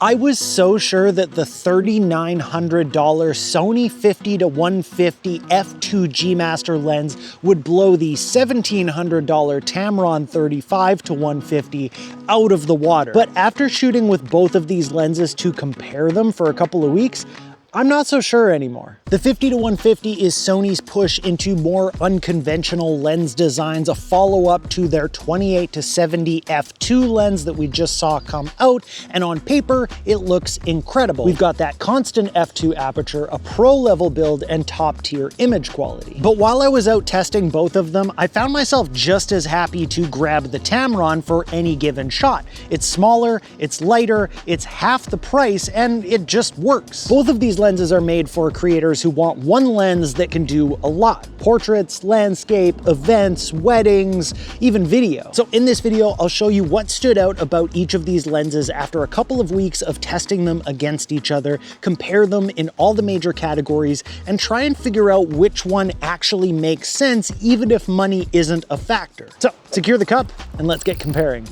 I was so sure that the $3,900 Sony 50-150 f2 Master lens would blow the $1,700 Tamron 35-150 out of the water. But after shooting with both of these lenses to compare them for a couple of weeks, I'm not so sure anymore. The 50-150 is Sony's push into more unconventional lens designs, a follow-up to their 28-70 f2 lens that we just saw come out, and on paper, it looks incredible. We've got that constant f2 aperture, a pro-level build, and top-tier image quality. But while I was out testing both of them, I found myself just as happy to grab the Tamron for any given shot. It's smaller, it's lighter, it's half the price, and it just works. Both of these lenses are made for creators who want one lens that can do a lot. Portraits, landscape, events, weddings, even video. So in this video, I'll show you what stood out about each of these lenses after a couple of weeks of testing them against each other, compare them in all the major categories, and try and figure out which one actually makes sense, even if money isn't a factor. So secure the cup and let's get comparing.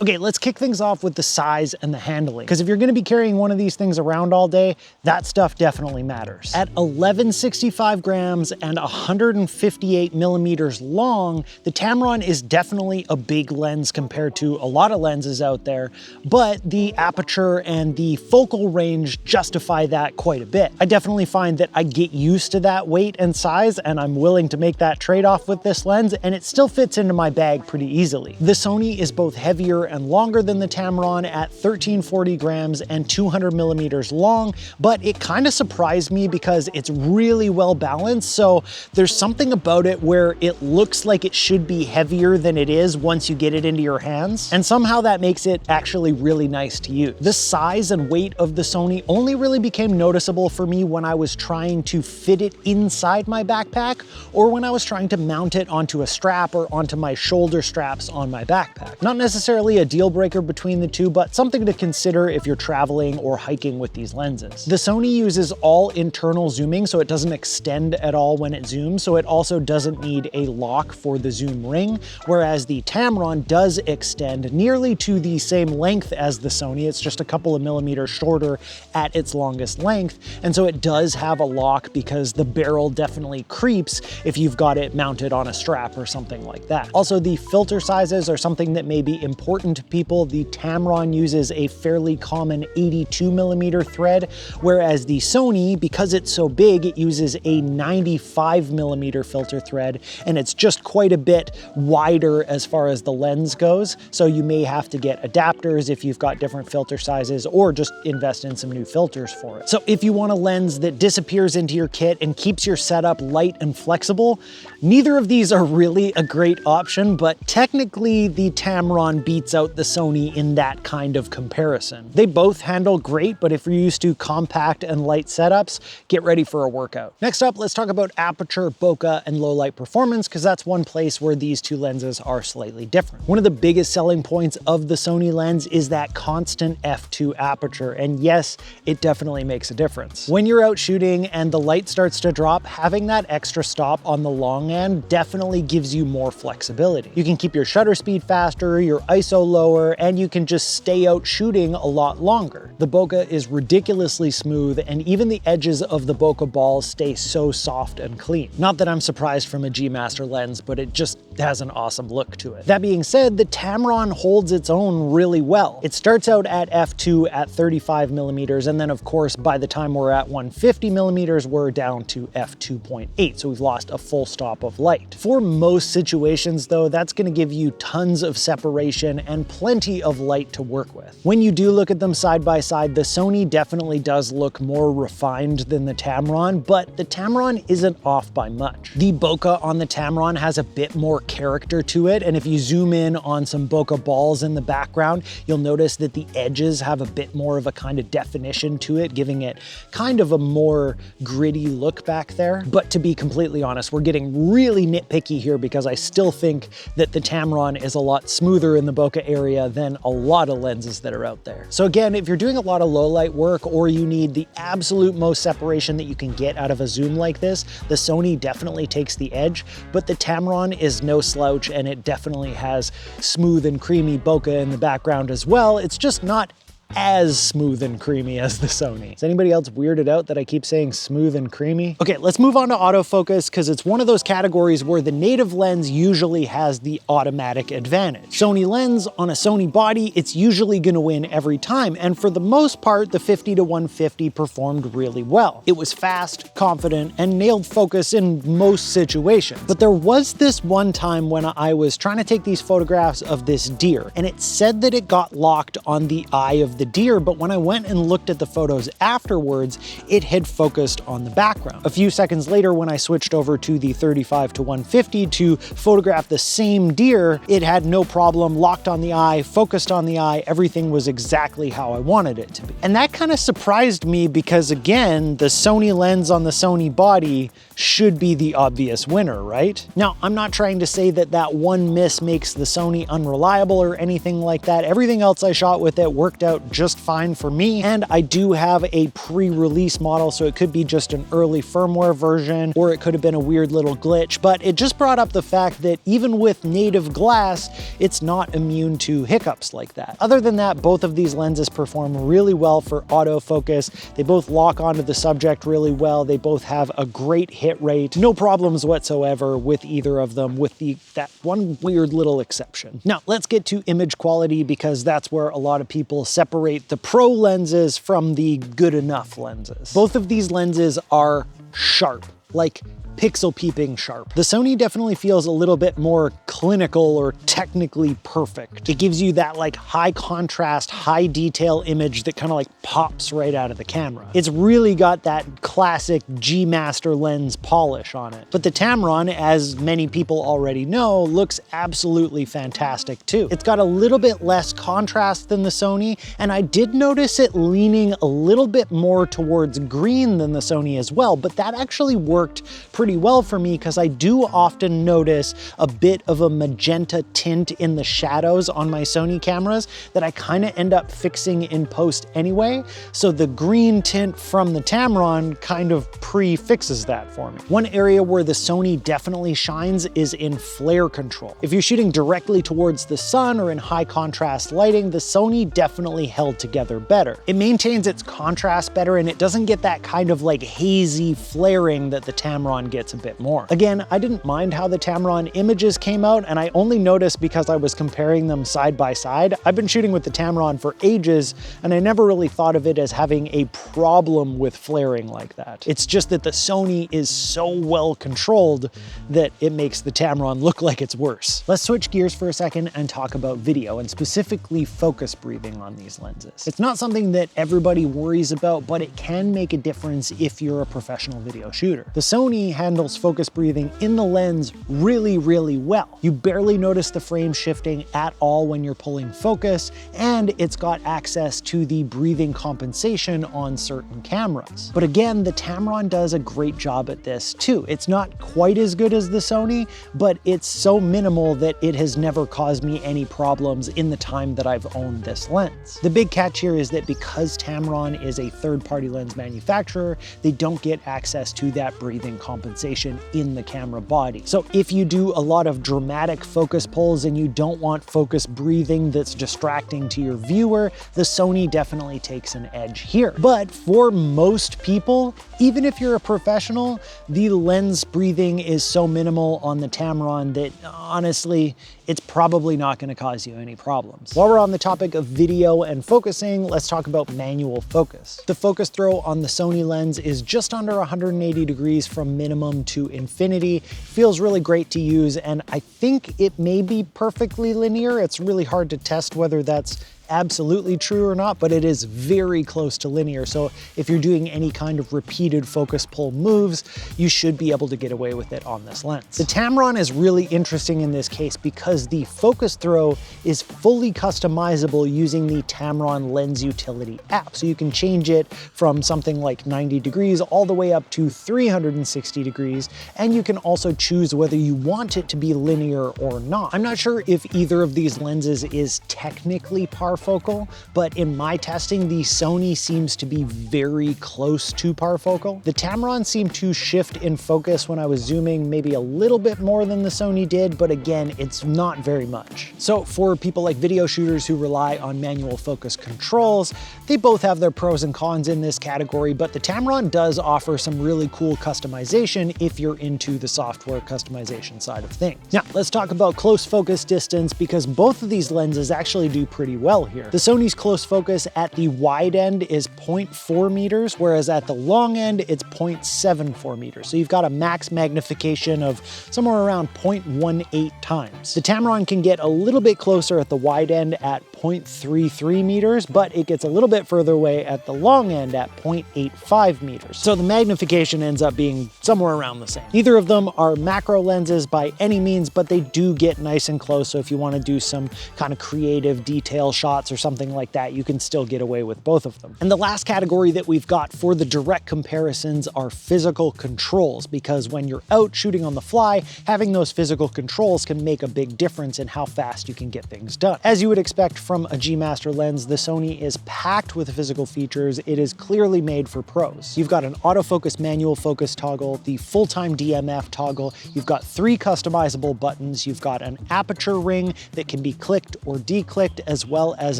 Okay, let's kick things off with the size and the handling, because if you're gonna be carrying one of these things around all day, that stuff definitely matters. At 1165 grams and 158 millimeters long, the Tamron is definitely a big lens compared to a lot of lenses out there, but the aperture and the focal range justify that quite a bit. I definitely find that I get used to that weight and size, and I'm willing to make that trade-off with this lens, and it still fits into my bag pretty easily. The Sony is both heavier and longer than the Tamron at 1340 grams and 200 millimeters long, but it kind of surprised me because it's really well balanced, so there's something about it where it looks like it should be heavier than it is once you get it into your hands, and somehow that makes it actually really nice to use. The size and weight of the Sony only really became noticeable for me when I was trying to fit it inside my backpack, or when I was trying to mount it onto a strap or onto my shoulder straps on my backpack. Not necessarily a deal breaker between the two, but something to consider if you're traveling or hiking with these lenses. The Sony uses all internal zooming, so it doesn't extend at all when it zooms, so it also doesn't need a lock for the zoom ring, whereas the Tamron does extend nearly to the same length as the Sony. It's just a couple of millimeters shorter at its longest length, and so it does have a lock because the barrel definitely creeps if you've got it mounted on a strap or something like that. Also, the filter sizes are something that may be important to people. The Tamron uses a fairly common 82 millimeter thread, whereas the Sony, because it's so big, it uses a 95 millimeter filter thread, and it's just quite a bit wider as far as the lens goes, so you may have to get adapters if you've got different filter sizes, or just invest in some new filters for it. So if you want a lens that disappears into your kit and keeps your setup light and flexible, neither of these are really a great option, but technically the Tamron beats out the Sony in that kind of comparison. They both handle great, but if you're used to compact and light setups, get ready for a workout. Next up, let's talk about aperture, bokeh, and low light performance, because that's one place where these two lenses are slightly different. One of the biggest selling points of the Sony lens is that constant f2 aperture, and yes, it definitely makes a difference. When you're out shooting and the light starts to drop, having that extra stop on the long end definitely gives you more flexibility. You can keep your shutter speed faster, your ISO lower, and you can just stay out shooting a lot longer. The bokeh is ridiculously smooth, and even the edges of the bokeh balls stay so soft and clean. Not that I'm surprised from a G Master lens, but it just has an awesome look to it. That being said, the Tamron holds its own really well. It starts out at f2 at 35 millimeters, and then of course by the time we're at 150 millimeters, we're down to f2.8, so we've lost a full stop of light. For most situations though, that's going to give you tons of separation and plenty of light to work with. When you do look at them side by side, the Sony definitely does look more refined than the Tamron, but the Tamron isn't off by much. The bokeh on the Tamron has a bit more character to it, and if you zoom in on some bokeh balls in the background, you'll notice that the edges have a bit more of a kind of definition to it, giving it kind of a more gritty look back there. But to be completely honest, we're getting really nitpicky here because I still think that the Tamron is a lot smoother in the bokeh area than a lot of lenses that are out there. So again, if you're doing a lot of low light work or you need the absolute most separation that you can get out of a zoom like this, the Sony definitely takes the edge, but the Tamron is no slouch, and it definitely has smooth and creamy bokeh in the background as well. It's just not as smooth and creamy as the Sony. Is anybody else weirded out that I keep saying smooth and creamy? Okay, let's move on to autofocus, because it's one of those categories where the native lens usually has the automatic advantage. Sony lens on a Sony body, it's usually gonna win every time, and for the most part, the 50-150 performed really well. It was fast, confident, and nailed focus in most situations. But there was this one time when I was trying to take these photographs of this deer, and it said that it got locked on the eye of the deer, but when I went and looked at the photos afterwards, it had focused on the background. A few seconds later, when I switched over to the 35-150 to photograph the same deer, it had no problem, locked on the eye, focused on the eye, everything was exactly how I wanted it to be. And that kind of surprised me because, again, the Sony lens on the Sony body should be the obvious winner, right? Now, I'm not trying to say that that one miss makes the Sony unreliable or anything like that. Everything else I shot with it worked out just fine for me, and I do have a pre-release model, so it could be just an early firmware version, or it could have been a weird little glitch, but it just brought up the fact that even with native glass, it's not immune to hiccups like that. Other than that, both of these lenses perform really well for autofocus. They both lock onto the subject really well. They both have a great hit rate. No problems whatsoever with either of them, with that one weird little exception. Now, let's get to image quality, because that's where a lot of people separate the pro lenses from the good enough lenses. Both of these lenses are sharp, like pixel peeping sharp. The Sony definitely feels a little bit more clinical or technically perfect. It gives you that like high contrast, high detail image that kind of like pops right out of the camera. It's really got that classic G Master lens polish on it. But the Tamron, as many people already know, looks absolutely fantastic too. It's got a little bit less contrast than the Sony, and I did notice it leaning a little bit more towards green than the Sony as well, but that actually worked pretty well for me, because I do often notice a bit of a magenta tint in the shadows on my Sony cameras that I kind of end up fixing in post anyway. So the green tint from the Tamron kind of pre-fixes that for me. One area where the Sony definitely shines is in flare control. If you're shooting directly towards the sun or in high contrast lighting, the Sony definitely held together better. It maintains its contrast better, and it doesn't get that kind of like hazy flaring that the Tamron gets a bit more. Again, I didn't mind how the Tamron images came out, and I only noticed because I was comparing them side by side. I've been shooting with the Tamron for ages, and I never really thought of it as having a problem with flaring like that. It's just that the Sony is so well controlled that it makes the Tamron look like it's worse. Let's switch gears for a second and talk about video, and specifically focus breathing on these lenses. It's not something that everybody worries about, but it can make a difference if you're a professional video shooter. The Sony handles focus breathing in the lens really, really well. You barely notice the frame shifting at all when you're pulling focus, and it's got access to the breathing compensation on certain cameras. But again, the Tamron does a great job at this too. It's not quite as good as the Sony, but it's so minimal that it has never caused me any problems in the time that I've owned this lens. The big catch here is that because Tamron is a third-party lens manufacturer, they don't get access to that breathing compensation in the camera body. So if you do a lot of dramatic focus pulls and you don't want focus breathing that's distracting to your viewer, the Sony definitely takes an edge here. But for most people, even if you're a professional, the lens breathing is so minimal on the Tamron that honestly, it's probably not going to cause you any problems. While we're on the topic of video and focusing, let's talk about manual focus. The focus throw on the Sony lens is just under 180 degrees from minimum to infinity. Feels really great to use, and I think it may be perfectly linear. It's really hard to test whether that's absolutely true or not, but it is very close to linear. So if you're doing any kind of repeated focus pull moves, you should be able to get away with it on this lens. The Tamron is really interesting in this case because the focus throw is fully customizable using the Tamron Lens Utility app. So you can change it from something like 90 degrees all the way up to 360 degrees. And you can also choose whether you want it to be linear or not. I'm not sure if either of these lenses is technically parfocal, but in my testing, the Sony seems to be very close to parfocal. The Tamron seemed to shift in focus when I was zooming maybe a little bit more than the Sony did, but again, it's not very much. So for people like video shooters who rely on manual focus controls, they both have their pros and cons in this category, but the Tamron does offer some really cool customization if you're into the software customization side of things. Now, let's talk about close focus distance because both of these lenses actually do pretty well here. The Sony's close focus at the wide end is 0.4 meters, whereas at the long end, it's 0.74 meters. So you've got a max magnification of somewhere around 0.18 times. The Tamron can get a little bit closer at the wide end at 0.33 meters, but it gets a little bit further away at the long end at 0.85 meters. So the magnification ends up being somewhere around the same. Neither of them are macro lenses by any means, but they do get nice and close. So if you want to do some kind of creative detail shots or something like that, you can still get away with both of them. And the last category that we've got for the direct comparisons are physical controls, because when you're out shooting on the fly, having those physical controls can make a big difference in how fast you can get things done. As you would expect from a G Master lens, the Sony is packed with physical features. It is clearly made for pros. You've got an autofocus manual focus toggle, the full-time DMF toggle, you've got 3 customizable buttons, you've got an aperture ring that can be clicked or declicked, as well as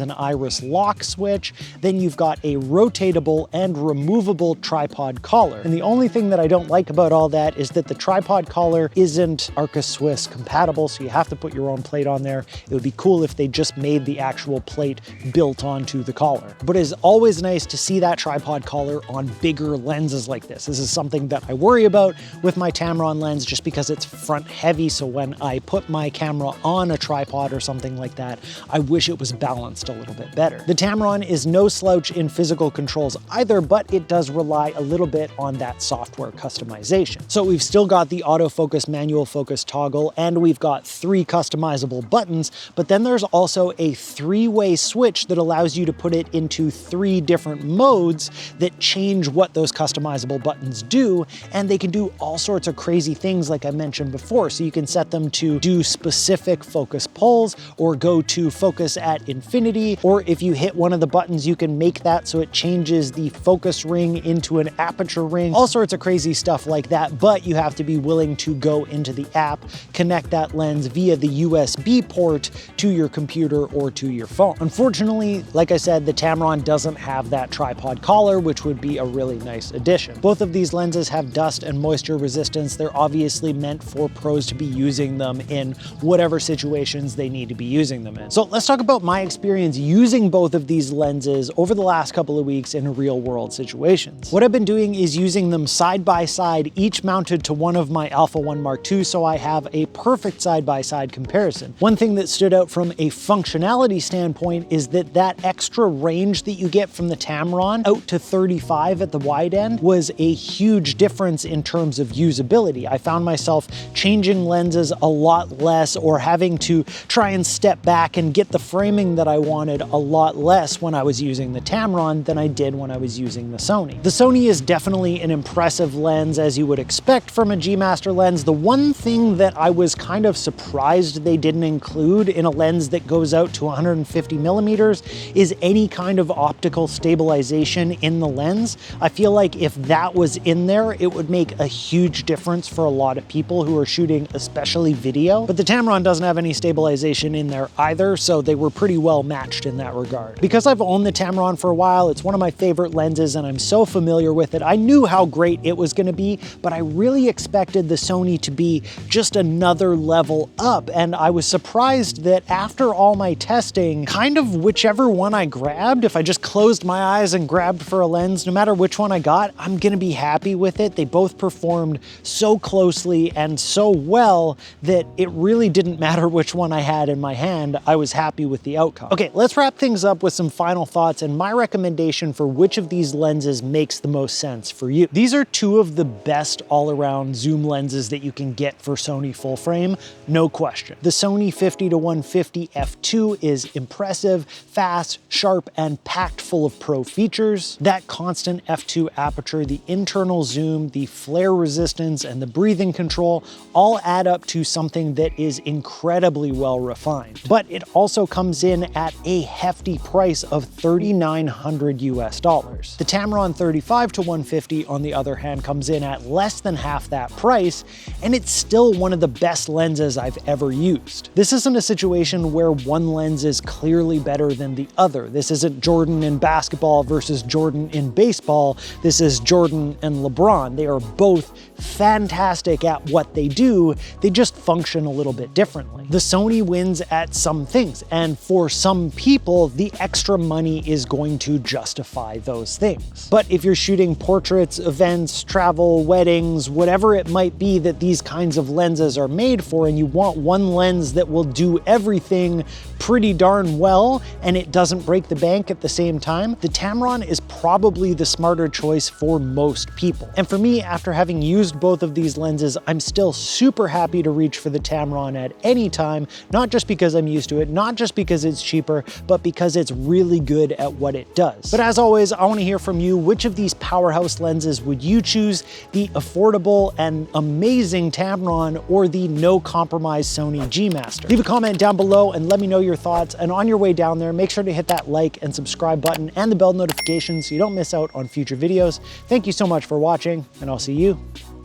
an iris lock switch. Then you've got a rotatable and removable tripod collar. And the only thing that I don't like about all that is that the tripod collar isn't Arca Swiss compatible, so you have to put your own plate on there. It would be cool if they just made the actual plate built onto the collar. But it is always nice to see that tripod collar on bigger lenses like this. This is something that I worry about with my Tamron lens just because it's front heavy, so when I put my camera on a tripod or something like that, I wish it was balanced a little bit better. The Tamron is no slouch in physical controls either, but it does rely a little bit on that software customization. So we've still got the autofocus manual focus toggle, and we've got 3 customizable buttons, but then there's also a 3-way switch that allows you to put it into 3 different modes that change what those customizable buttons do, and they can do all sorts of crazy things like I mentioned before. So you can set them to do specific focus pulls or go to focus at infinity, or if you hit one of the buttons, you can make that so it changes the focus ring into an aperture ring, all sorts of crazy stuff like that, but you have to be willing to go into the app, connect that lens via the USB port to your computer or to your phone. Unfortunately, like I said, the Tamron doesn't have that tripod collar, which would be a really nice addition. Both of these lenses have dust and moisture resistance. They're obviously meant for pros to be using them in whatever situations they need to be using them in. So let's talk about my experience using both of these lenses over the last couple of weeks in real world situations. What I've been doing is using them side by side, each mounted to one of my Alpha 1 Mark II, so I have a perfect side-by-side comparison. One thing that stood out from a functionality standpoint is that extra range that you get from the Tamron out to 35 at the wide end was a huge difference in terms of usability. I found myself changing lenses a lot less or having to try and step back and get the framing that I wanted a lot less when I was using the Tamron than I did when I was using the Sony. The Sony is definitely an impressive lens, as you would expect from a G Master lens. The one thing that I was kind of surprised they didn't include in a lens that goes out to 150 millimeters is any kind of optical stabilization in the lens. I feel like if that was in there, it would make a huge difference for a lot of people who are shooting especially video. But the Tamron doesn't have any stabilization in there either, so they were pretty well matched in that regard. Because I've owned the Tamron for a while, it's one of my favorite lenses and I'm so familiar with it. I knew how great it was going to be, but I really expected the Sony to be just another level up, and I was surprised that after all my testing, kind of whichever one I grabbed, if I just closed my eyes and grabbed for a lens, no matter which one I got, I'm gonna be happy with it. They both performed so closely and so well that it really didn't matter which one I had in my hand. I was happy with the outcome. Okay, let's wrap things up with some final thoughts and my recommendation for which of these lenses makes the most sense for you. These are two of the best all-around zoom lenses that you can get for Sony full frame, no question. The Sony 50-150 f2 is impressive, fast, sharp, and packed full of pro features. That constant f2 aperture, the internal zoom, the flare resistance, and the breathing control all add up to something that is incredibly well refined. But it also comes in at a hefty price of $3,900 US. The Tamron 35-150, on the other hand, comes in at less than half that price, and it's still one of the best lenses I've ever used. This isn't a situation where one lens is clearly better than the other. This isn't Jordan in basketball versus Jordan in baseball. This is Jordan and LeBron. They are both fantastic at what they do. They just function a little bit differently. The Sony wins at some things, and for some people, the extra money is going to justify those things. But if you're shooting portraits, events, travel, weddings, whatever it might be that these kinds of lenses are made for, and you want one lens that will do everything pretty darn well and it doesn't break the bank at the same time, the Tamron is probably the smarter choice for most people. And for me, after having used both of these lenses, I'm still super happy to reach for the Tamron at any time, not just because I'm used to it, not just because it's cheaper, but because it's really good at what it does. But as always, I want to hear from you. Which of these powerhouse lenses would you choose? The affordable and amazing Tamron or the no compromise Sony G Master? Leave a comment down below and let me know your thoughts. And on your way down there, make sure to hit that like and subscribe button and the bell notification so you don't miss out on future videos. Thank you so much for watching, and I'll see you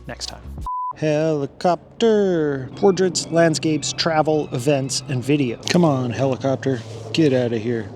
next time. Helicopter. Portraits, landscapes, travel, events, and video. Come on, helicopter. Get out of here.